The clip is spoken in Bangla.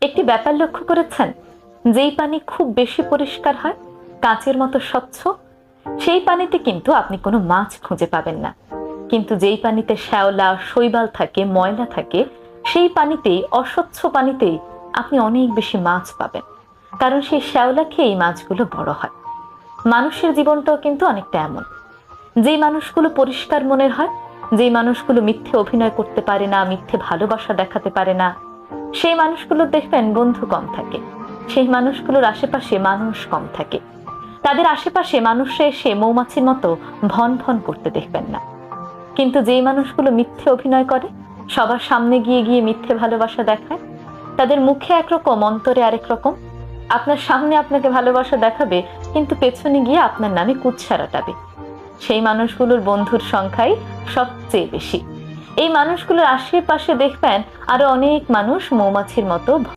একটি ব্যাপার লক্ষ্য করেছেন, যেই পানি খুব বেশি পরিষ্কার হয়, কাঁচের মতো স্বচ্ছ, সেই পানিতে কিন্তু আপনি কোনো মাছ খুঁজে পাবেন না। কিন্তু যেই পানিতে শ্যাওলা শৈবাল থাকে, ময়লা থাকে, সেই পানিতেই, অস্বচ্ছ পানিতেই আপনি অনেক বেশি মাছ পাবেন। কারণ সেই শ্যাওলা খেয়েই মাছগুলো বড় হয়। মানুষের জীবনটাও কিন্তু অনেকটা এমন। যেই মানুষগুলো পরিষ্কার মনের হয়, যেই মানুষগুলো মিথ্যে অভিনয় করতে পারে না, মিথ্যে ভালোবাসা দেখাতে পারে না, সেই মানুষগুলো দেখবেন বন্ধু কম থাকে। সেই মানুষগুলোর আশেপাশে মানুষ কম থাকে। তাদের আশেপাশে মানুষরা এসে মৌমাছির মতো ভন ভন করতে দেখবেন না। কিন্তু যেই মানুষগুলো মিথ্যে অভিনয় করে, সবার সামনে গিয়ে গিয়ে মিথ্যে ভালোবাসা দেখায়, তাদের মুখে একরকম, অন্তরে আরেক রকম। আপনার সামনে আপনাকে ভালোবাসা দেখাবে, কিন্তু পেছনে গিয়ে আপনার নামে কুৎসা রটাবে। সেই মানুষগুলোর বন্ধুর সংখ্যাই সবচেয়ে বেশি। এই মানুষগুলোর আশেপাশে দেখবেন আরো অনেক মানুষ মৌমাছির মতো